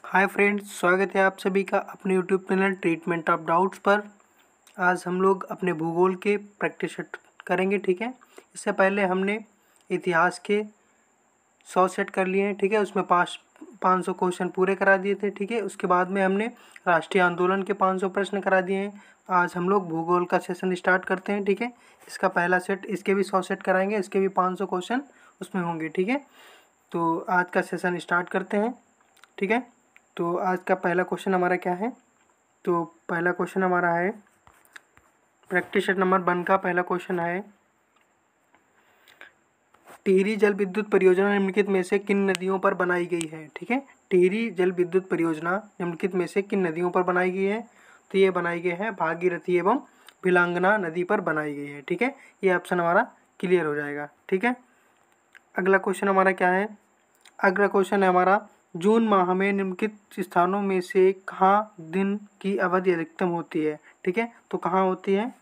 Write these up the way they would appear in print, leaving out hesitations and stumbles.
Hi friends, स्वागत है आप सभी का अपने YouTube channel treatment of doubts पर। आज हम लोग अपने भूगोल के प्रैक्टिस सेट करेंगे। ठीक है, इससे पहले हमने इतिहास के 100 सेट कर लिए हैं। ठीक है, उसमें 500 क्वेश्चन पूरे करा दिए थे। ठीक है, उसके बाद में हमने राष्ट्रीय आंदोलन के 500 प्रश्न करा दिए हैं। आज हम लोग भूगोल का सेशन स्टार्ट करते हैं। ठीक है, इसका पहला सेट, इसके भी 100 सेट कराएंगे, इसके भी 500 क्वेश्चन उसमें होंगे। ठीक है, तो आज का सेशन स्टार्ट करते हैं। ठीक है, तो आज का पहला क्वेश्चन हमारा क्या है? तो पहला क्वेश्चन हमारा है प्रैक्टिस सेट नंबर 1 का पहला क्वेश्चन है, टिहरी जल विद्युत परियोजना निम्नलिखित में से किन नदियों पर बनाई गई है? ठीक है, टिहरी जल विद्युत परियोजना निम्नलिखित में से किन नदियों पर बनाई गई है? तो ये बनाई गई है भागीरथी एवं भिलांगना नदी पर बनाई गई है। ठीक है, ये ऑप्शन हमारा क्लियर हो जाएगा। ठीक है, अगला क्वेश्चन हमारा क्या है? अगला क्वेश्चन है हमारा, जून माह में निम्नलिखित स्थानों में से कहाँ दिन की अवधि अधिकतम होती है? ठीक है, तो कहाँ होती है?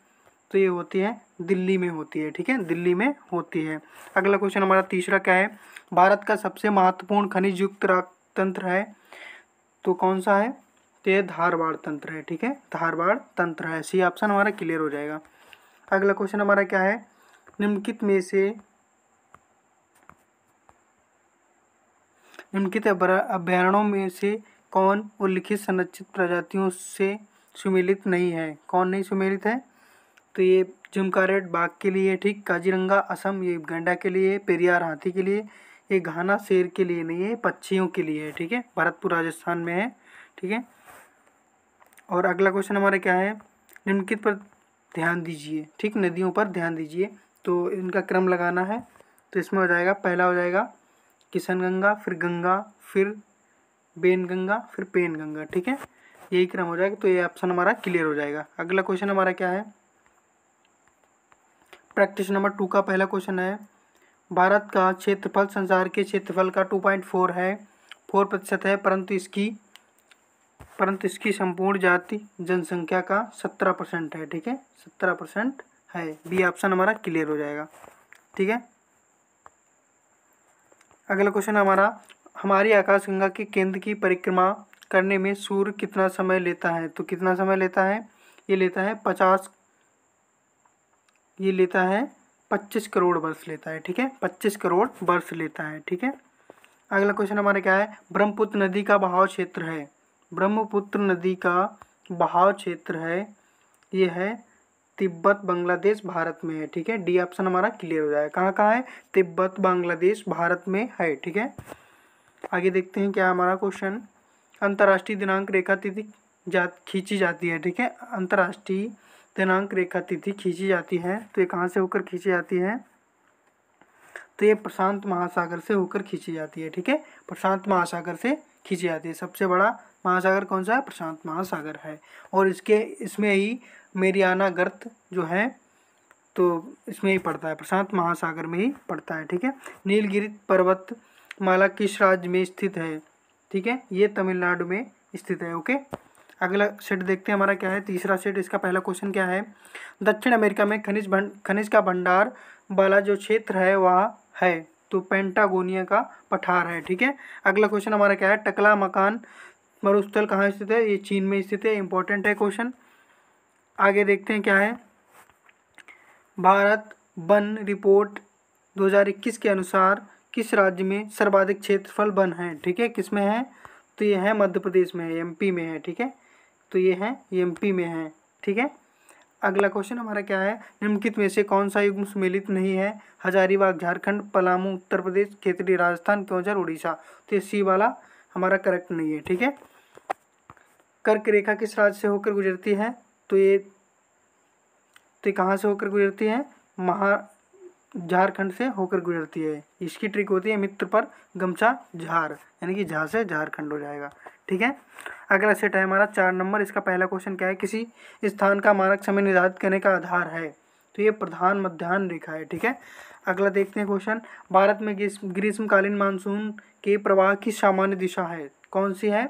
तो ये होती है दिल्ली में होती है। ठीक है, दिल्ली में होती है। अगला क्वेश्चन हमारा तीसरा क्या है? भारत का सबसे महत्वपूर्ण खनिज युक्त तंत्र है, तो कौन सा है? तो ये धारवाड़ तंत्र है। ठीक है, धारवाड़ तंत्र है। सी ऑप्शन हमारा क्लियर हो जाएगा। अगला क्वेश्चन हमारा क्या है? निम्नलिखित में से निम्नलिखित अभ्यारण्यों में से कौन उल्लिखित संरक्षित प्रजातियों से सुमेलित नहीं है? कौन नहीं सुमेलित है? तो ये झुमका रेड बाघ के लिए, ठीक, काजीरंगा असम ये गैंडा के लिए, पेरियार हाथी के लिए, ये घाना शेर के लिए नहीं है, पक्षियों के लिए है। ठीक है, भरतपुर राजस्थान में है। ठीक है, और अगला क्वेश्चन हमारा क्या है? निम्नलिखित पर ध्यान दीजिए। ठीक, नदियों पर ध्यान दीजिए, तो इनका क्रम लगाना है। तो इसमें हो जाएगा, पहला हो जाएगा किशनगंगा, फिर गंगा, फिर बेनगंगा, फिर पेनगंगा। ठीक है, यही क्रम हो जाएगा। तो ये ऑप्शन हमारा क्लियर हो जाएगा। अगला क्वेश्चन हमारा क्या है? प्रैक्टिस नंबर 2 का पहला क्वेश्चन है, भारत का क्षेत्रफल संसार के क्षेत्रफल का 2.4 है, 4% है, परंतु इसकी संपूर्ण जाति जनसंख्या का 17% है। ठीक है, 17% है। बी ऑप्शन हमारा क्लियर हो जाएगा। ठीक है, अगला क्वेश्चन हमारा, हमारी आकाशगंगा के केंद्र की परिक्रमा करने में सूर्य कितना समय लेता है? तो कितना समय लेता है? ये लेता है 25 करोड़ वर्ष लेता है। ठीक है, 25 करोड़ वर्ष लेता है। ठीक है, अगला क्वेश्चन हमारा क्या है? ब्रह्मपुत्र नदी का बहाव क्षेत्र है, ब्रह्मपुत्र नदी का बहाव क्षेत्र है, ये है तिब्बत, बांग्लादेश, भारत में है। ठीक है, डी ऑप्शन हमारा क्लियर हो जाएगा। कहाँ कहाँ है? तिब्बत, बांग्लादेश, भारत में है। ठीक है, आगे देखते हैं क्या हमारा क्वेश्चन। अंतर्राष्ट्रीय दिनांक रेखा तिथि खींची जाती है। ठीक है, अंतर्राष्ट्रीय दिनांक रेखा तिथि खींची जाती है, तो ये कहाँ से होकर खींची जाती है? तो ये प्रशांत महासागर से होकर खींची जाती है। ठीक है, प्रशांत महासागर से खींची जाती है। सबसे बड़ा महासागर कौन सा है? प्रशांत महासागर है। और इसमें ही मेरियाना गर्त जो है, तो इसमें ही पड़ता है, प्रशांत महासागर में ही पड़ता है। ठीक है, नीलगिरी पर्वत माला किस राज्य में स्थित है? ठीक है, ये तमिलनाडु में स्थित है। ओके, अगला सेट देखते हैं हमारा क्या है। तीसरा सेट, इसका पहला क्वेश्चन क्या है? दक्षिण अमेरिका में खनिज का भंडार वाला जो क्षेत्र है वह है, तो पेंटागोनिया का पठार है। ठीक है, अगला क्वेश्चन हमारा क्या है? टकला मकान मरुस्थल कहाँ स्थित है? ये चीन में स्थित है। इंपॉर्टेंट है क्वेश्चन। आगे देखते हैं क्या है। भारत वन रिपोर्ट 2021 के अनुसार किस राज्य में सर्वाधिक क्षेत्रफल वन है? ठीक है, किस में है? तो ये है मध्य प्रदेश में है, एमपी में है। ठीक है, तो ये है एमपी में है। ठीक है, अगला क्वेश्चन हमारा क्या है? निम्नलिखित में से कौन सा युग्म सुमेलित नहीं है? हजारीबाग झारखंड, पलामू उत्तर प्रदेश, खेतड़ी राजस्थान, केवंझर उड़ीसा। तो ये सी वाला हमारा करेक्ट नहीं है। ठीक है, कर्क रेखा किस राज्य से होकर गुजरती है? तो ये कहाँ से होकर गुजरती है? झारखंड से होकर गुजरती है। इसकी ट्रिक होती है मित्र पर गमछा झार, यानी कि झा से झारखंड हो जाएगा। ठीक है, अगला सेट है हमारा 4 नंबर। इसका पहला क्वेश्चन क्या है? किसी स्थान का मानक समय निर्धारित करने का आधार है, तो ये प्रधान मध्याह्न रेखा है। ठीक है, अगला देखते हैं क्वेश्चन, भारत में ग्रीष्मकालीन मानसून के प्रवाह की सामान्य दिशा है, कौन सी है?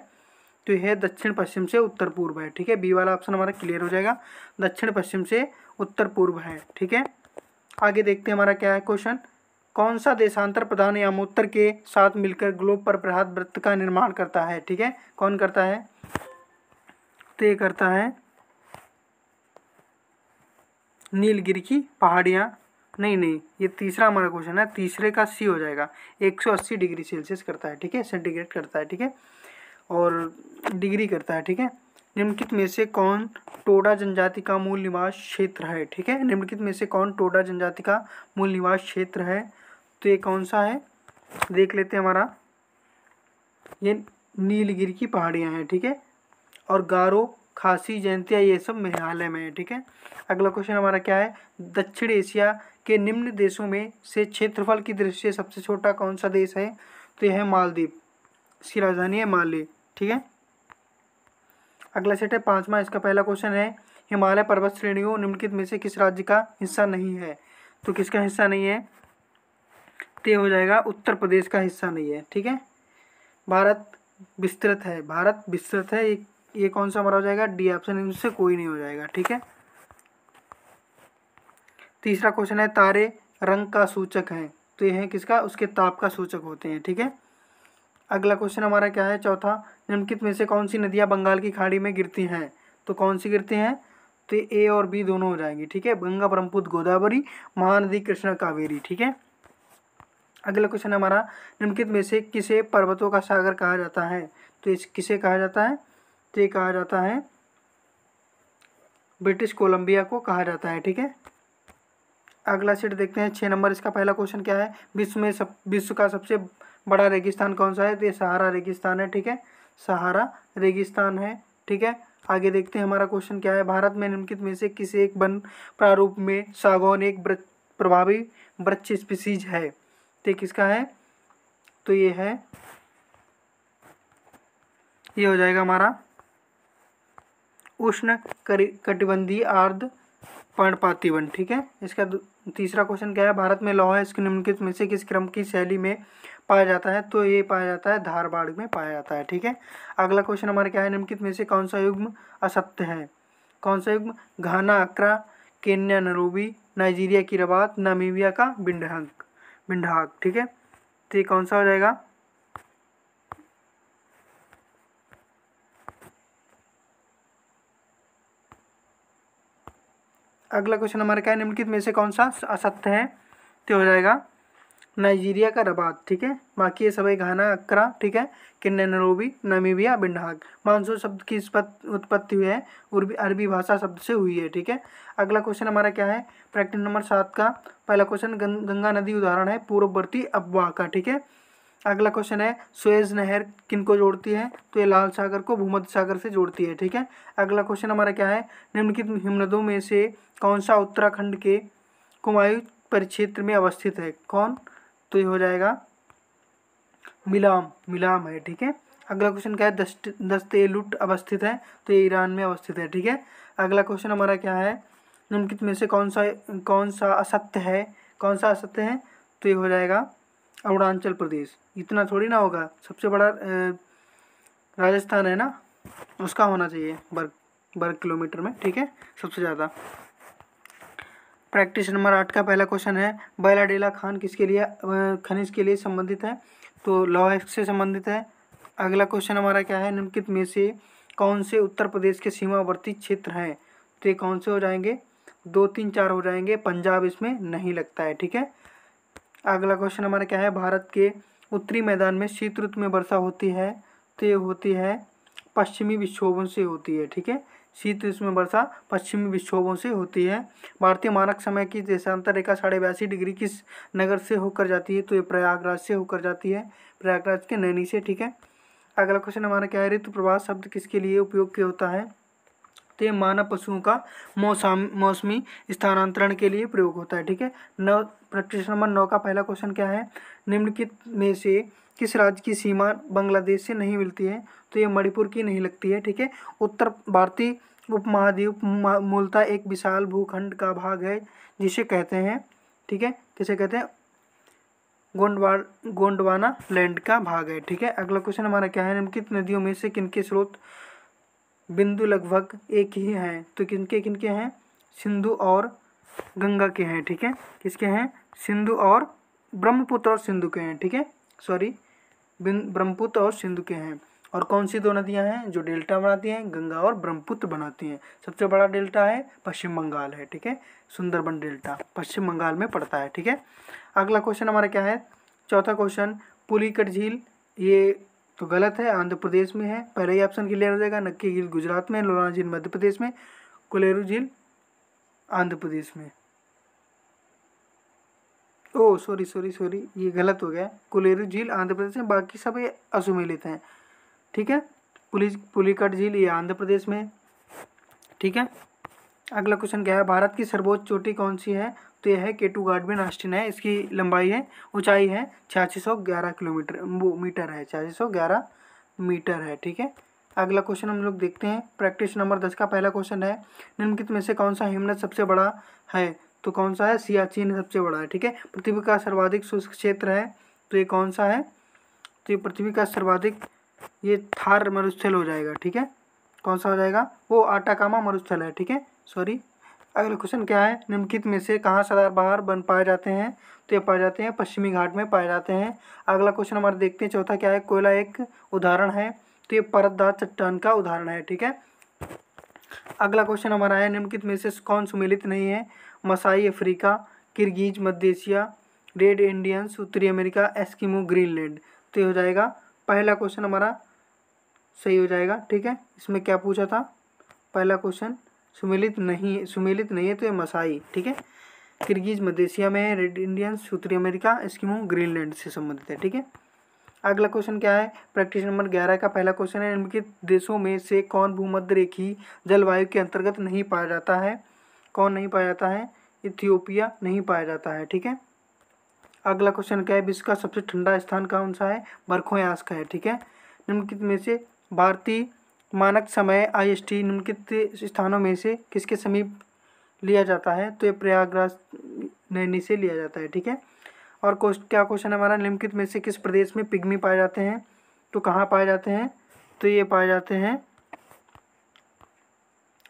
तो यह दक्षिण पश्चिम से उत्तर पूर्व है। ठीक है, बी वाला ऑप्शन हमारा क्लियर हो जाएगा, दक्षिण पश्चिम से उत्तर पूर्व है। ठीक है, आगे देखते हैं हमारा क्या है क्वेश्चन। कौन सा देशांतर प्रधान यामोत्तर के साथ मिलकर ग्लोब पर बृहद वृत्त का निर्माण करता है? ठीक है, कौन करता है? तो ये करता है नीलगिरी की पहाड़ियाँ। नहीं, ये तीसरा हमारा क्वेश्चन है, तीसरे का सी हो जाएगा। 180 डिग्री सेल्सियस करता है, ठीक है, सेंटीग्रेड करता है, ठीक है, और डिग्री करता है, ठीक है। निम्नलिखित में से कौन टोडा जनजाति का मूल निवास क्षेत्र है? ठीक है, निम्नलिखित में से कौन टोडा जनजाति का मूल निवास क्षेत्र है? तो ये कौन सा है, देख लेते हैं। हमारा ये नीलगिरी की पहाड़ियाँ हैं, ठीक है, और गारो, खासी, जयंतिया ये सब मेघालय में है, ठीक है। अगला क्वेश्चन हमारा क्या है? दक्षिण एशिया के निम्न देशों में से क्षेत्रफल की दृष्टि से सबसे छोटा कौन सा देश है? तो यह है मालदीव, इसकी राजधानी है माले, ठीक है। अगला सेट है 5वां, इसका पहला क्वेश्चन है हिमालय पर्वत श्रेणियों निम्नलिखित में से किस राज्य का हिस्सा नहीं है? तो किसका हिस्सा नहीं है? तो हो जाएगा उत्तर प्रदेश का हिस्सा नहीं है, ठीक है। भारत विस्तृत है, भारत विस्तृत है, ये कौन सा हमारा हो जाएगा? डी ऑप्शन, इनसे कोई नहीं हो जाएगा, ठीक है। तीसरा क्वेश्चन है तारे रंग का सूचक हैं, तो ये है किसका? उसके ताप का सूचक होते हैं, ठीक है। अगला क्वेश्चन हमारा क्या है? चौथा, निम्नलिखित में से कौन सी नदियाँ बंगाल की खाड़ी में गिरती हैं? तो कौन सी गिरती हैं? तो ए और बी दोनों हो जाएंगी, ठीक है। गंगा, ब्रह्मपुत्र, गोदावरी, महानदी कृष्णा, कावेरी, ठीक है। अगला क्वेश्चन हमारा, निम्नलिखित में से किसे पर्वतों का सागर कहा जाता है? तो इस किसे कहा जाता है? तो ये कहा जाता है ब्रिटिश कोलंबिया को कहा जाता है, ठीक है। अगला सेट देखते हैं 6 नंबर, इसका पहला क्वेश्चन क्या है? विश्व का सबसे बड़ा रेगिस्तान कौन सा है? तो ये सहारा रेगिस्तान है, ठीक है, सहारा रेगिस्तान है, ठीक है। आगे देखते हैं हमारा क्वेश्चन क्या है? भारत में निम्नलिखित में से किसी एक वन प्रारूप में सागौन एक प्रभावी वृक्ष स्पीसीज है? तो ये किसका है? तो ये है, ये हो जाएगा हमारा उष्ण कटिबंधीय आर्द्र पर्णपाती वन, ठीक है। इसका तीसरा क्वेश्चन क्या है? भारत में लौह अयस्क निम्नलिखित में से किस क्रम की शैली में पाया जाता है? तो ये पाया जाता है धारवाड़ में पाया जाता है, ठीक है। अगला क्वेश्चन हमारा क्या है? निम्नलिखित में से कौन सा युग्म असत्य है? कौन सा युग्म? घाना, अक्रा, केन्या, नैरोबी, नाइजीरिया की रबात, नामीबिया का बिंडहाक, ठीक है। तो ये कौन सा हो जाएगा? अगला क्वेश्चन हमारा क्या है? निम्नलिखित में से कौन सा असत्य है? तो हो जाएगा नाइजीरिया का रबात, ठीक है। बाकी ये सभी घाना, अक्रा, ठीक है, केन्या, नैरोबी, नामीबिया, बिंडहाक। मानसून शब्द की उत्पत्ति हुई है अरबी भाषा शब्द से हुई है, ठीक है। अगला क्वेश्चन हमारा क्या है? प्रैक्टिस नंबर 7 का पहला क्वेश्चन, गंगा नदी उदाहरण है पूर्ववर्ती अफवाह का, ठीक है। अगला क्वेश्चन है सुएज नहर किनको जोड़ती है? तो ये लाल सागर को भूमध्य सागर से जोड़ती है, ठीक है। अगला क्वेश्चन हमारा क्या है? निम्नलिखित हिमनदों में से कौन सा उत्तराखंड के कुमायूं परिक्षेत्र में अवस्थित है? कौन? तो ये हो जाएगा मिलाम है, ठीक है। अगला क्वेश्चन क्या है? दस्तेलुट अवस्थित है, तो ये ईरान में अवस्थित है, ठीक है। अगला क्वेश्चन हमारा क्या है? निम्नलिखित में से कौन सा असत्य है? कौन सा असत्य है? तो ये हो जाएगा अरुणाचल प्रदेश। इतना थोड़ी ना होगा, सबसे बड़ा राजस्थान है ना, उसका होना चाहिए वर्ग किलोमीटर में, ठीक है, सबसे ज़्यादा। प्रैक्टिस नंबर 8 का पहला क्वेश्चन है बैलाडेला खान किसके लिए खनिज के लिए संबंधित है? तो लौह से संबंधित है। अगला क्वेश्चन हमारा क्या है? निम्नलिखित में से कौन से उत्तर प्रदेश के सीमावर्ती क्षेत्र हैं? तो ये कौन से हो जाएंगे? 2, 3, 4 हो जाएंगे, पंजाब इसमें नहीं लगता है, ठीक है। अगला क्वेश्चन हमारा क्या है? भारत के उत्तरी मैदान में शीत ऋतु में वर्षा होती है, तो ये होती है पश्चिमी विक्षोभों से होती है, ठीक है। शीत ऋतु में वर्षा पश्चिमी विक्षोभों से होती है। भारतीय मानक समय की देशांतर रेखा 82.5 डिग्री किस नगर से होकर जाती है? तो ये प्रयागराज से होकर जाती है, प्रयागराज के नैनी से, ठीक है। अगला क्वेश्चन हमारा क्या है? ऋतु प्रवाह शब्द किसके लिए उपयोग किया होता है? तो ये मानव पशुओं का मौसमी स्थानांतरण के लिए प्रयोग होता है, ठीक है। प्रश्न नंबर 9 का पहला क्वेश्चन क्या है? निम्नलिखित में से किस राज्य की सीमा बांग्लादेश से नहीं मिलती है? तो ये मणिपुर की नहीं लगती है, ठीक है। उत्तर भारतीय उपमहाद्वीप मूलतः एक विशाल भूखंड का भाग है जिसे कहते हैं, ठीक है, किसे कहते हैं? गोंडवाना लैंड का भाग है, ठीक है। अगला क्वेश्चन हमारा क्या है? निम्नलिखित नदियों में से किनके स्रोत बिंदु लगभग एक ही हैं? तो किनके हैं? सिंधु और गंगा के हैं, ठीक है। किसके हैं? सिंधु और ब्रह्मपुत्र और सिंधु के हैं, ठीक है, सॉरी ब्रह्मपुत्र और सिंधु के हैं। और कौन सी दो नदियां हैं जो डेल्टा बनाती हैं? गंगा और ब्रह्मपुत्र बनाती हैं। सबसे बड़ा डेल्टा है पश्चिम बंगाल है, ठीक है, सुंदरबन डेल्टा पश्चिम बंगाल में पड़ता है, ठीक है। अगला क्वेश्चन हमारा क्या है, चौथा क्वेश्चन, पुलिकट झील, ये तो गलत है, आंध्र प्रदेश में है, पहले ही ऑप्शन क्लियर हो जाएगा। नक्की झील गुजरात में, लोनार झील मध्य प्रदेश में, कोलेरू झील आंध्र प्रदेश में। ओ सॉरी सॉरी सॉरी, ये गलत हो गया, कोलेरू झील आंध्र प्रदेश में, बाकी सब ये असुमेलित हैं, ठीक है। पुलिकट झील ये आंध्र प्रदेश में, ठीक है। अगला क्वेश्चन क्या है, भारत की सर्वोच्च चोटी कौन सी है? तो यह है केटू गार्डबिन ऑस्टिन है। इसकी लंबाई है, ऊंचाई है 8611 किलोमीटर मीटर है, 8611 मीटर है, ठीक है। अगला क्वेश्चन हम लोग देखते हैं, प्रैक्टिस नंबर 10 का पहला क्वेश्चन है, निम्नलिखित में से कौन सा हिमनद सबसे बड़ा है? तो कौन सा है? सियाचिन सबसे बड़ा है, ठीक है। पृथ्वी का सर्वाधिक शुष्क क्षेत्र है, तो ये कौन सा है? तो ये पृथ्वी का सर्वाधिक, ये थार मरुस्थल हो जाएगा, ठीक है। कौन सा हो जाएगा? वो आटाकामा मरुस्थल है, ठीक है, सॉरी। अगला क्वेश्चन क्या है, निम्नलिखित में से कहाँ सदाबहार वन पाए जाते हैं? तो ये पाए जाते हैं पश्चिमी घाट में पाए जाते हैं। अगला क्वेश्चन हमारे देखते हैं, चौथा क्या है, कोयला एक उदाहरण है? तो ये परतदार चट्टान का उदाहरण है, ठीक है। अगला क्वेश्चन हमारा है, निम्नलिखित में से कौन सुमेलित नहीं है? मसाई अफ्रीका, किर्गिज मध्य एशिया, रेड इंडियंस उत्तरी अमेरिका, एस्किमो ग्रीनलैंड। तो ये हो जाएगा पहला क्वेश्चन हमारा सही हो जाएगा, ठीक है। इसमें क्या पूछा था? पहला क्वेश्चन सुमेलित नहीं है, तो ये मसाई, ठीक है, किर्गिज मध्य एशिया में है, रेड इंडियंस उत्तरी अमेरिका, एस्किमो ग्रीनलैंड से संबंधित है, ठीक है। अगला क्वेश्चन क्या है, प्रैक्टिस नंबर 11 का पहला क्वेश्चन है, निम्नलिखित देशों में से कौन भूमध्य रेखीय जलवायु के अंतर्गत नहीं पाया जाता है? कौन नहीं पाया जाता है? इथियोपिया नहीं पाया जाता है, ठीक है। अगला क्वेश्चन क्या है, विश्व का सबसे ठंडा स्थान कौन सा है? बरखोयास का है, ठीक है। निम्नलिखित में से भारतीय मानक समय IST निम्नलिखित स्थानों में से किसके समीप लिया जाता है? तो ये प्रयागराज नैनी से लिया जाता है, ठीक है। और क्या क्वेश्चन हमारा, निम्नलिखित में से किस प्रदेश में पिग्मी पाए जाते हैं? तो कहाँ पाए जाते हैं? तो ये पाए जाते हैं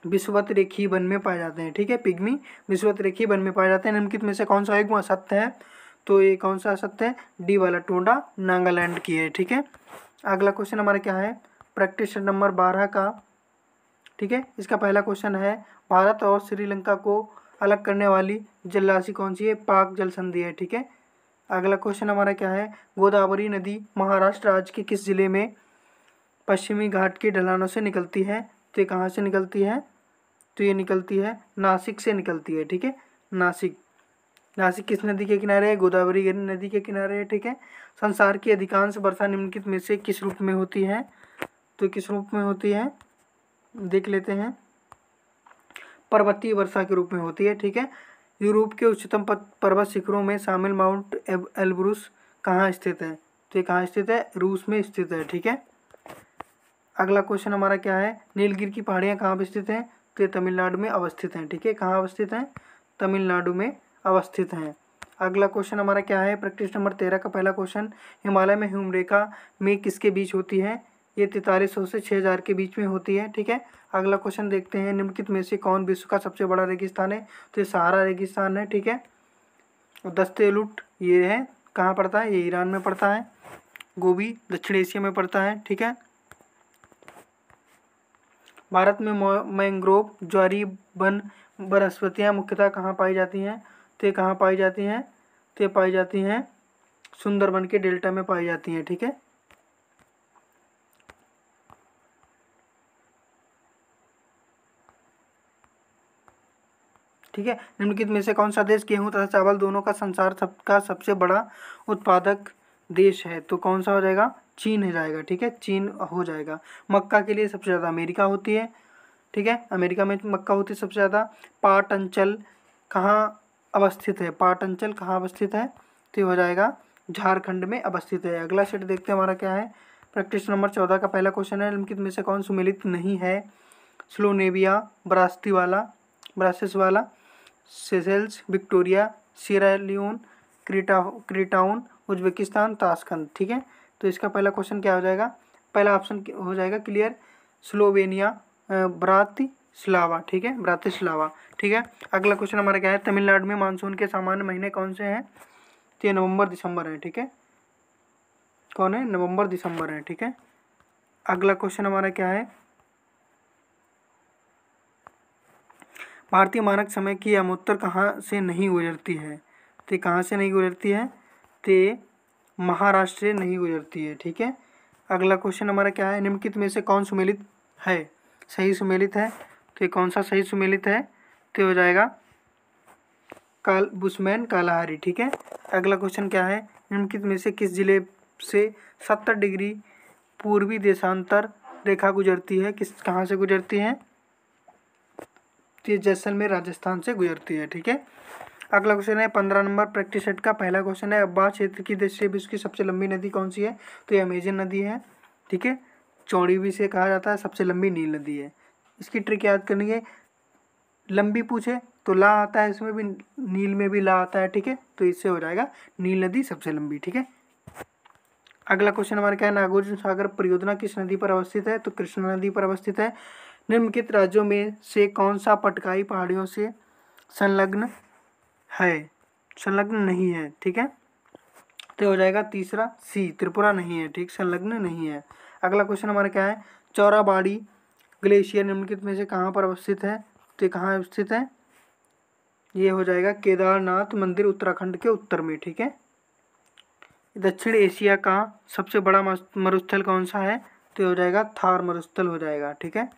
विषुवत रेखीय वन में पाए जाते हैं, ठीक है। पिग्मी विषुवत रेखीय वन में पाए जाते हैं। निम्नलिखित में से कौन सा युग्म असत्य है? तो ये कौन सा असत्य है? डी वाला, टोंडा नागालैंड की है, ठीक है। अगला क्वेश्चन हमारा क्या है, प्रैक्टिस नंबर 12 का, ठीक है। इसका पहला क्वेश्चन है, भारत और श्रीलंका को अलग करने वाली जल राशि कौन सी है? पाक जल संधि है, ठीक है। अगला क्वेश्चन हमारा क्या है, गोदावरी नदी महाराष्ट्र राज्य के किस जिले में पश्चिमी घाट की ढलानों से निकलती है? तो ये कहाँ से निकलती है? तो ये निकलती है नासिक से निकलती है, ठीक है। नासिक किस नदी के किनारे है? गोदावरी नदी के किनारे है, ठीक है। संसार की अधिकांश वर्षा निम्नलिखित में से किस रूप में होती है? तो किस रूप में होती है? देख लेते हैं, पर्वतीय वर्षा के रूप में होती है, ठीक है। यूरोप के उच्चतम पर्वत शिखरों में शामिल माउंट एल्ब्रूस कहाँ स्थित है? तो ये कहाँ स्थित है? रूस में स्थित है, ठीक है। अगला क्वेश्चन हमारा क्या है, नीलगिरी की पहाड़ियाँ कहाँ पर स्थित हैं? तो ये तमिलनाडु में अवस्थित हैं, ठीक है। कहाँ अवस्थित हैं? तमिलनाडु में अवस्थित हैं। अगला क्वेश्चन हमारा क्या है, प्रैक्टिस नंबर 13 का पहला क्वेश्चन, हिमालय में हिमरेखा में किसके बीच होती है? ये 4300 से 6000 के बीच में होती है, ठीक है। अगला क्वेश्चन देखते हैं, निम्नलिखित में से कौन विश्व का सबसे बड़ा रेगिस्तान है? तो ये सहारा रेगिस्तान है, ठीक है। और दस्तेलुट ये है, कहाँ पड़ता है? ये ईरान में पड़ता है। गोबी दक्षिण एशिया में पड़ता है, ठीक है। भारत में मैंग्रोव ज्वारी वन वनस्पतियाँ मुख्यतः कहाँ पाई जाती हैं? तो ये कहाँ पाई जाती हैं? तो ये पाई जाती हैं सुंदरबन के डेल्टा में पाई जाती हैं, ठीक है। ठीक है, निम्नलिखित में से कौन सा देश गेहूं तथा चावल दोनों का संसार का सबसे बड़ा उत्पादक देश है? तो कौन सा हो जाएगा? चीन हो जाएगा, ठीक है, चीन हो जाएगा। मक्का के लिए सबसे ज़्यादा अमेरिका होती है, ठीक है, अमेरिका में मक्का होती है सबसे ज़्यादा। पाट अंचल कहाँ अवस्थित है? पाट अंचल कहाँ अवस्थित है? तो ये हो जाएगा झारखंड में अवस्थित है। अगला सेट देखते हैं हमारा क्या है, प्रैक्टिस नंबर 14 का पहला क्वेश्चन है, निम्नलिखित में से कौन सुमेलित नहीं है? स्लोनेविया, ब्रासिस वाला, Seychelles, Victoria, Sierra Leone, Freetown, Uzbekistan, Tashkent, ठीक है। तो इसका पहला क्वेश्चन क्या हो जाएगा? पहला ऑप्शन हो जाएगा क्लियर, स्लोवेनिया, ब्रातिस्लावा, ठीक है, ब्रातिस्लावा, ठीक है। अगला क्वेश्चन हमारा क्या है, तमिलनाडु में मानसून के सामान्य महीने कौन से हैं? तो ये नवंबर दिसंबर है, ठीक है। कौन है? नवंबर दिसंबर है, ठीक है। अगला क्वेश्चन हमारा क्या है, भारतीय मानक समय की अमोत्तर कहाँ से नहीं गुजरती है? तो कहाँ से नहीं गुजरती है? तो महाराष्ट्र से नहीं गुजरती है, ठीक है। अगला क्वेश्चन हमारा क्या है, निम्नलिखित में से कौन सुमेलित है? सही सुमेलित है, तो ये कौन सा सही सुमेलित है? तो हो जाएगा बुशमैन कालाहारी, ठीक है। अगला क्वेश्चन क्या है, निम्नलिखित में से किस जिले से 70 डिग्री पूर्वी देशांतर रेखा गुजरती है? कहाँ से गुजरती है? तो जैसलमेर राजस्थान से गुजरती है, ठीक है। अगला क्वेश्चन है 15 नंबर प्रैक्टिस सेट का पहला क्वेश्चन है, अब्बास क्षेत्र की दृष्टि से विश्व की सबसे लंबी नदी कौन सी है? तो ये अमेजन नदी है, ठीक है। चौड़ी भी से कहा जाता है, सबसे लंबी नील नदी है। इसकी ट्रिक याद करनी है, लंबी पूछे तो ला आता है, इसमें भी नील में भी ला आता है, ठीक है। तो इससे हो जाएगा नील नदी सबसे लंबी, ठीक है। अगला क्वेश्चन हमारा क्या है, नागार्जुन सागर परियोजना किस नदी पर अवस्थित है? तो कृष्णा नदी पर अवस्थित है। निम्नलिखित राज्यों में से कौन सा पटकाई पहाड़ियों से संलग्न है? संलग्न नहीं है, ठीक है। तो हो जाएगा तीसरा सी, त्रिपुरा नहीं है, ठीक, संलग्न नहीं है। अगला क्वेश्चन हमारा क्या है, चौराबाड़ी ग्लेशियर निम्नलिखित में से कहाँ पर अवस्थित है? तो कहाँ अवस्थित है? ये हो जाएगा केदारनाथ मंदिर उत्तराखंड के उत्तर में, ठीक है। दक्षिण एशिया का सबसे बड़ा मरुस्थल कौन सा है? तो हो जाएगा थार मरुस्थल हो जाएगा, ठीक है।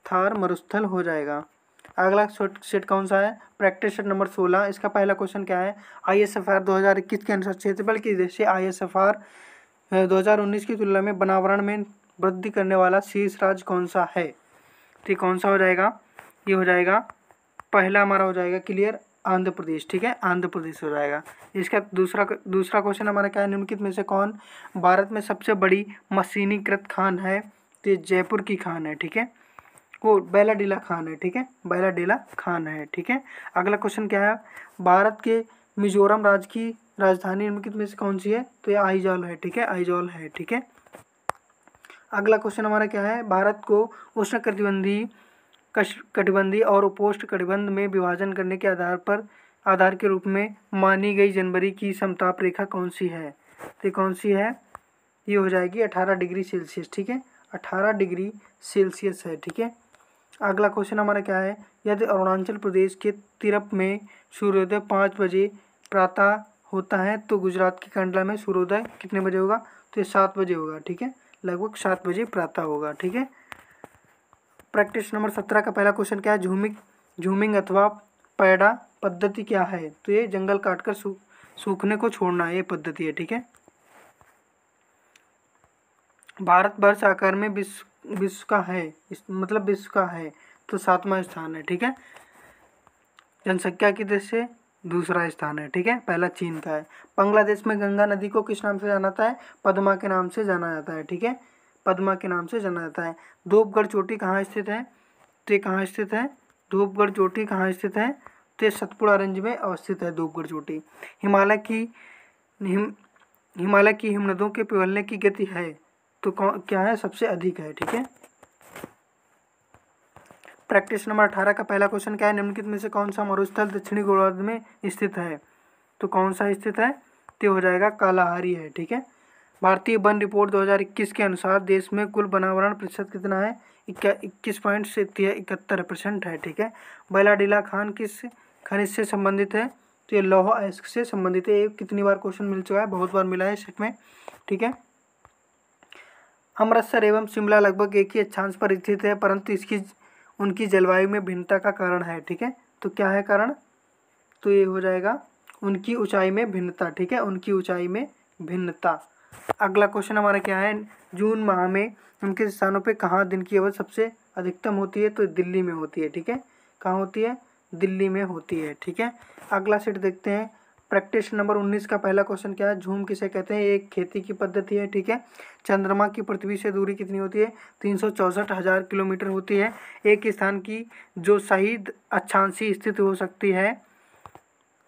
थार मरुस्थल हो जाएगा। अगला सेट कौन सा है, प्रैक्टिस सेट नंबर 16। इसका पहला क्वेश्चन क्या है, ISFR 2021 के अनुसार क्षेत्रफल की दृष्टि से ISFR 2019 की तुलना में बनावरण में वृद्धि करने वाला शीर्ष राज्य कौन सा है? तो कौन सा हो जाएगा? ये हो जाएगा पहला हमारा हो जाएगा क्लियर, आंध्र प्रदेश, ठीक है, आंध्र प्रदेश हो जाएगा। इसका दूसरा क्वेश्चन हमारा क्या है, निम्नलिखित में से कौन भारत में सबसे बड़ी मशीनीकृत खान है? तो ये जयपुर की खान है, ठीक है, वो बैलाडीला खान है, ठीक है, बैलाडीला खान है, ठीक है। अगला क्वेश्चन क्या है, भारत के मिजोरम राज्य की राजधानी निम्नलिखित में से कौन सी है? तो ये आइजॉल है, ठीक है, आइजॉल है, ठीक है। अगला क्वेश्चन हमारा क्या है, भारत को उष्णकटिबंधीय कटिबंधीय और उपोष्ण कटिबंध में विभाजन करने के आधार के रूप में मानी गई जनवरी की समताप रेखा कौन सी है? तो कौन सी है? ये हो जाएगी 18 डिग्री सेल्सियस, ठीक है, 18 डिग्री सेल्सियस है, ठीक है। अगला क्वेश्चन हमारा क्या है, यदि अरुणाचल प्रदेश के तिरप में सूर्योदय 5 बजे प्रातः होता है तो गुजरात के कंडला में सूर्योदय कितने बजे होगा? तो ये 7 बजे होगा, ठीक है, लगभग 7 बजे प्रातः होगा, ठीक है। प्रैक्टिस नंबर 17 का पहला क्वेश्चन क्या है, झूमिंग अथवा पैडा पद्धति क्या है? तो ये जंगल काटकर सूखने को छोड़ना, ये पद्धति है, ठीक है। भारत वर्ष आकार में विश्व का है, मतलब विश्व का है, तो 7वां स्थान है, ठीक है। जनसंख्या की दृष्टि से दूसरा स्थान है, ठीक है, पहला चीन का है। बांग्लादेश में गंगा नदी को किस नाम से जाना जाता है? पद्मा के नाम से जाना जाता है, ठीक है, पद्मा के नाम से जाना जाता है। धूपगढ़ चोटी कहाँ स्थित है? तो कहाँ स्थित है? धूपगढ़ चोटी कहाँ स्थित है? तो सतपुड़ा रेंज में अवस्थित है धूपगढ़ चोटी। हिमालय की हिमनदों के पिघलने की गति है तो क्या है? सबसे अधिक है, ठीक है। प्रैक्टिस नंबर 18 का पहला क्वेश्चन क्या है, निम्नलिखित में से कौन सा मरुस्थल दक्षिणी गोलार्ध में स्थित है? तो कौन सा स्थित है? तो हो जाएगा कालाहारी है, ठीक है। भारतीय वन रिपोर्ट 2021 के अनुसार देश में कुल वनावरण प्रतिशत कितना है? 21.71% है, ठीक है। बैलाडीला खान किस खनिज से संबंधित है? तो ये लौह अयस्क से संबंधित है। ये कितनी बार क्वेश्चन मिल चुका है? बहुत बार मिला है सेट में, ठीक है। अमृतसर एवं शिमला लगभग एक ही अक्षांश पर स्थित है, परंतु उनकी जलवायु में भिन्नता का कारण है, ठीक है। तो क्या है कारण? तो ये हो जाएगा उनकी ऊंचाई में भिन्नता, ठीक है, उनकी ऊंचाई में भिन्नता। अगला क्वेश्चन हमारा क्या है, जून माह में उनके स्थानों पे कहाँ दिन की अवधि सबसे अधिकतम होती है? तो दिल्ली में होती है, ठीक है, कहाँ होती है? दिल्ली में होती है, ठीक है। अगला सेट देखते हैं, प्रैक्टिस नंबर 19 का पहला क्वेश्चन क्या है, झूम किसे कहते हैं? एक खेती की पद्धति है, ठीक है। चंद्रमा की पृथ्वी से दूरी कितनी होती है? 364,000 किलोमीटर होती है। एक स्थान की जो सही अक्षांशीय स्थिति हो सकती है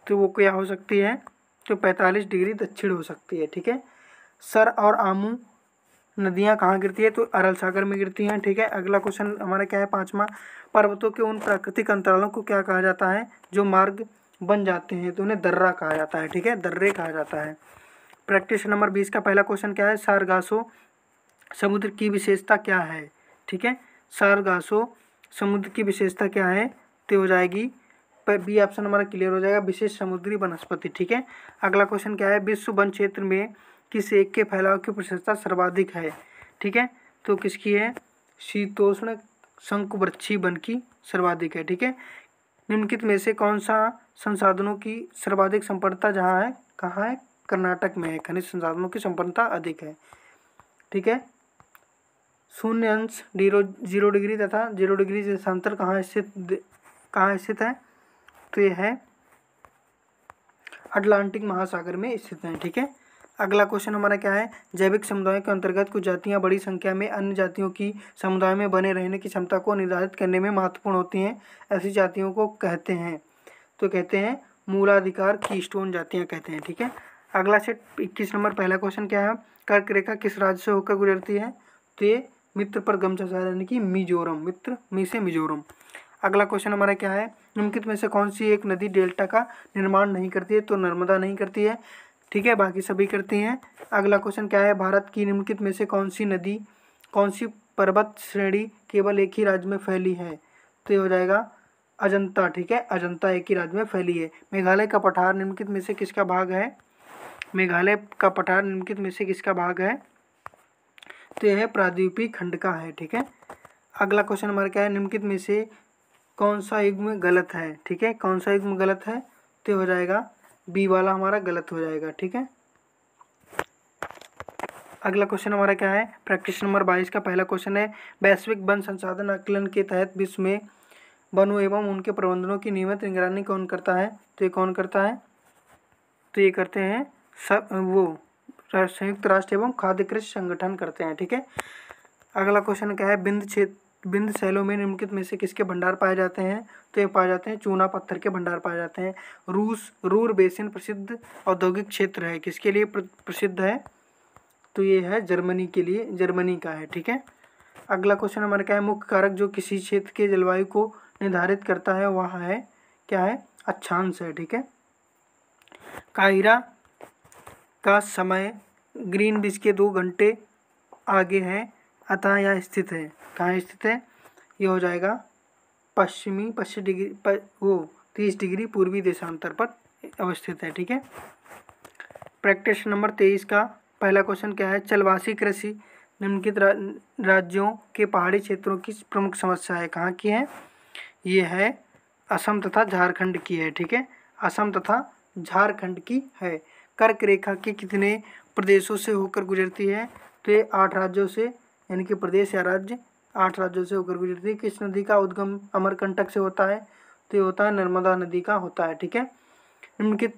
तो वो क्या हो सकती है? तो 45 डिग्री दक्षिण हो सकती है, ठीक है। सर और आमू नदियाँ कहाँ गिरती है? तो अरल सागर में गिरती हैं, ठीक है। अगला क्वेश्चन हमारा क्या है, 5वां, पर्वतों के उन प्राकृतिक अंतरालों को क्या कहा जाता है जो मार्ग बन जाते हैं तो उन्हें दर्रा कहा जाता है, ठीक है, दर्रे कहा जाता है। प्रैक्टिस नंबर 20 का पहला क्वेश्चन क्या है, सारगासो समुद्र की विशेषता क्या है, ठीक है, सारगासो समुद्र की विशेषता क्या है, तो हो जाएगी बी ऑप्शन हमारा क्लियर हो जाएगा, विशेष समुद्री वनस्पति, ठीक है। अगला क्वेश्चन क्या है, विश्व वन क्षेत्र में किस एक के फैलाव की प्रशंसा सर्वाधिक है, ठीक है, तो किसकी है, शीतोष्ण शंकुवृक्षी वन की सर्वाधिक है, ठीक है। निम्नलिखित में से कौन सा संसाधनों की सर्वाधिक संपन्नता जहाँ है, कहाँ है, कर्नाटक में है, खनिज संसाधनों की संपन्नता अधिक है, ठीक है। 0 डिग्री तथा 0 डिग्री देशांतर कहाँ स्थित है, तो ये है अटलांटिक महासागर में स्थित है, ठीक है। अगला क्वेश्चन हमारा क्या है, जैविक समुदायों के अंतर्गत कुछ जातियां बड़ी संख्या में अन्य जातियों की समुदाय में बने रहने की क्षमता को निर्धारित करने में महत्वपूर्ण होती हैं, ऐसी जातियों को कहते हैं, तो कहते हैं मूलाधिकार कीस्टोन जातियां कहते हैं, ठीक है। अगला सेट 21 नंबर पहला क्वेश्चन क्या है, कर्क रेखा किस राज्य से होकर गुजरती है, तो ये मित्र पर गमचा शहर यानी कि मिजोरम, मित्र मी से मिजोरम। अगला क्वेश्चन हमारा क्या है, निम्नलिखित में से कौन सी एक नदी डेल्टा का निर्माण नहीं करती है, तो नर्मदा नहीं करती है, ठीक है, बाकी सभी करती हैं। अगला क्वेश्चन क्या है, भारत की निम्नलिखित में से कौन सी नदी, कौन सी पर्वत श्रेणी केवल एक ही राज्य में फैली है, तो ये हो जाएगा अजंता, ठीक है, अजंता एक ही राज्य में फैली है। मेघालय का पठार निम्नलिखित में से किसका भाग है, मेघालय का पठार निम्नलिखित में से किसका भाग है, तो यह प्रायद्वीपीय खंड का है, ठीक है। अगला क्वेश्चन हमारा क्या है, निम्नलिखित में से कौन सा युग्म गलत है, ठीक है, कौन सा युग्म गलत है, तो हो जाएगा बी वाला हमारा गलत हो जाएगा, ठीक है। अगला क्वेश्चन हमारा क्या है, प्रैक्टिस नंबर 22 का पहला क्वेश्चन है, वैश्विक वन संसाधन आकलन के तहत विश्व में वनों एवं उनके प्रबंधनों की नियमित निगरानी कौन करता है, तो ये कौन करता है, तो ये करते हैं संयुक्त राष्ट्र एवं खाद्य कृषि संगठन करते हैं, ठीक है। अगला क्वेश्चन क्या है, बिंद शैलों में निम्नलिखित में से किसके भंडार पाए जाते हैं, तो ये पाए जाते हैं चूना पत्थर के भंडार पाए जाते हैं। रूर बेसिन प्रसिद्ध औद्योगिक क्षेत्र है, किसके लिए प्रसिद्ध है, तो ये है जर्मनी के लिए, जर्मनी का है, ठीक है। अगला क्वेश्चन हमारा क्या है, मुख्य कारक जो किसी क्षेत्र के जलवायु को निर्धारित करता है वह है क्या है, अक्षांश है, ठीक है। काहिरा का समय ग्रीनविच के 2 घंटे आगे है, अतः यह स्थित है, कहाँ स्थित है, ये हो जाएगा 25 डिग्री 30 डिग्री पूर्वी देशांतर पर अवस्थित है, ठीक है। प्रैक्टिस नंबर 23 का पहला क्वेश्चन क्या है, चलवासी कृषि निम्नलिखित राज्यों के पहाड़ी क्षेत्रों की प्रमुख समस्या है, कहाँ की है, ये है असम तथा झारखंड की है, ठीक है, असम तथा झारखंड की है। कर्क रेखा के कितने प्रदेशों से होकर गुजरती है, तो ये 8 राज्यों से, यानी कि प्रदेश या राज्य 8 राज्यों से होकर गुजरती है। किस नदी का उद्गम अमरकंटक से होता है, तो ये होता है नर्मदा नदी का होता है, ठीक है। निम्नलिखित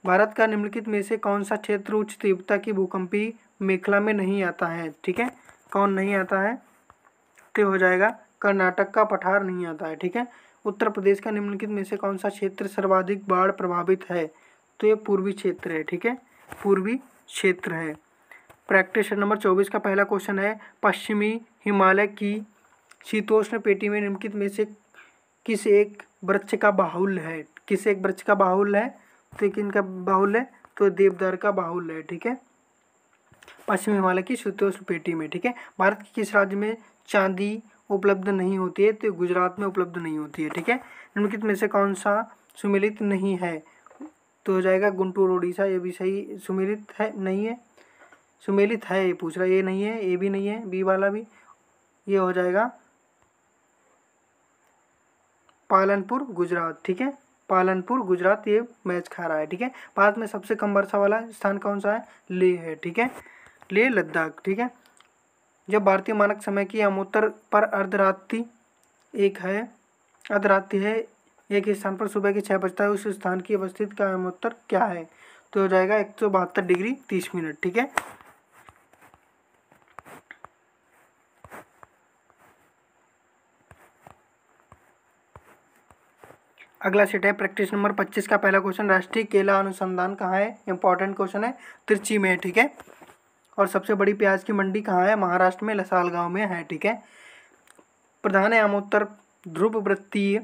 भारत का निम्नलिखित में से कौन सा क्षेत्र उच्च तीव्रता की भूकंपीय मेखला में नहीं आता है, ठीक है, कौन नहीं आता है, तो हो जाएगा कर्नाटक का पठार नहीं आता है, ठीक है। उत्तर प्रदेश का निम्नलिखित में से कौन सा क्षेत्र सर्वाधिक बाढ़ प्रभावित है, तो ये पूर्वी क्षेत्र है, ठीक है, पूर्वी क्षेत्र है। प्रैक्टिस नंबर 24 का पहला क्वेश्चन है, पश्चिमी हिमालय की शीतोष्ण पेटी में निम्नलिखित में से किस एक वृक्ष का बाहुल्य है, किस एक वृक्ष का बाहुल्य है, तो किनका बाहुल्य है, तो देवदार का बाहुल्य है, ठीक है, पश्चिमी हिमालय की शीतोष्ण पेटी में, ठीक है। भारत के किस राज्य में चांदी उपलब्ध नहीं होती है, तो गुजरात में उपलब्ध नहीं होती है, ठीक है। निम्नलिखित में से कौन सा सुमेलित नहीं है, तो हो जाएगा गुंटूर ओडिशा, ये भी सही, सुमेलित है नहीं है, सुमेलित है ये पूछ रहा है, ये नहीं है, ये भी नहीं है, बी वाला भी, ये हो जाएगा पालनपुर गुजरात, ठीक है, पालनपुर गुजरात ये मैच खा रहा है, ठीक है। भारत में सबसे कम वर्षा वाला स्थान कौन सा है, लेह है, ठीक है, लेह लद्दाख, ठीक है। जब भारतीय मानक समय की अमोत्तर पर अर्धरात्रि है एक स्थान पर सुबह के 6 बजता है, उस स्थान की अवस्थित का अमोत्तर क्या है, तो हो जाएगा 172 डिग्री 30 मिनट, ठीक है। अगला सेट है प्रैक्टिस नंबर 25 का पहला क्वेश्चन, राष्ट्रीय केला अनुसंधान कहाँ है, इंपॉर्टेंट क्वेश्चन है, त्रिची में है, ठीक है। और सबसे बड़ी प्याज की मंडी कहाँ है, महाराष्ट्र में लसालगांव में है, ठीक है। प्रधान एवं उत्तर ध्रुव वृत्तीय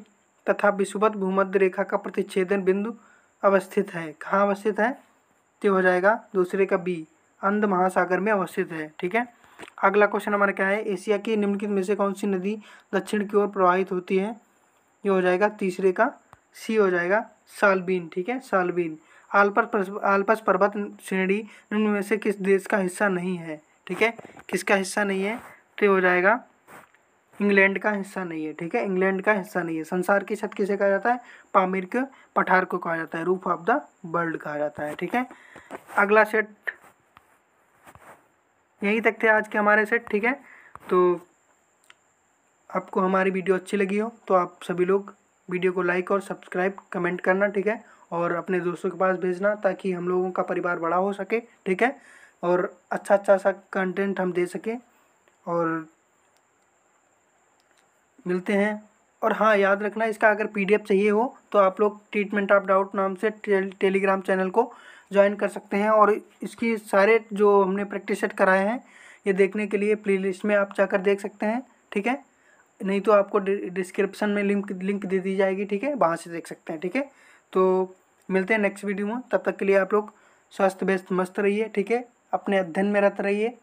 तथा विषुवत भूमध्य रेखा का प्रतिच्छेदन बिंदु अवस्थित है। कहाँ अवस्थित है? तो हो जाएगा दूसरे का बी, अंध महासागर में अवस्थित है। ठीक है। अगला क्वेश्चन हमारा क्या है? एशिया की निम्नलिखित में से कौन सी नदी दक्षिण की ओर प्रवाहित होती है? ये हो जाएगा तीसरे का सी हो जाएगा, सालबीन। ठीक है, सालबीन। आल्पस पर्वत श्रेणी निम्न में से किस देश का हिस्सा नहीं है? ठीक है, किसका हिस्सा नहीं है? तो हो जाएगा इंग्लैंड का हिस्सा नहीं है। ठीक है, इंग्लैंड का हिस्सा नहीं है। संसार की छत किसे कहा जाता है? पामीर के पठार को कहा जाता है, रूफ ऑफ द वर्ल्ड कहा जाता है। ठीक है, अगला सेट यहीं तक थे आज के हमारे सेट। ठीक है, तो आपको हमारी वीडियो अच्छी लगी हो तो आप सभी लोग वीडियो को लाइक और सब्सक्राइब कमेंट करना। ठीक है, और अपने दोस्तों के पास भेजना ताकि हम लोगों का परिवार बड़ा हो सके। ठीक है, और अच्छा सा कंटेंट हम दे सकें। और मिलते हैं। और हाँ, याद रखना, इसका अगर पीडीएफ चाहिए हो तो आप लोग ट्रीटमेंट ऑफ डाउट नाम से टेलीग्राम चैनल को ज्वाइन कर सकते हैं। और इसकी सारे जो हमने प्रैक्टिस सेट कराए हैं ये देखने के लिए प्लेलिस्ट में आप जाकर देख सकते हैं। ठीक है, नहीं तो आपको डिस्क्रिप्शन में लिंक दे दी जाएगी। ठीक है, वहाँ से देख सकते हैं। ठीक है, तो मिलते हैं नेक्स्ट वीडियो में। तब तक के लिए आप लोग स्वस्थ व्यस्त मस्त रहिए। ठीक है, अपने अध्ययन में रत रहिए।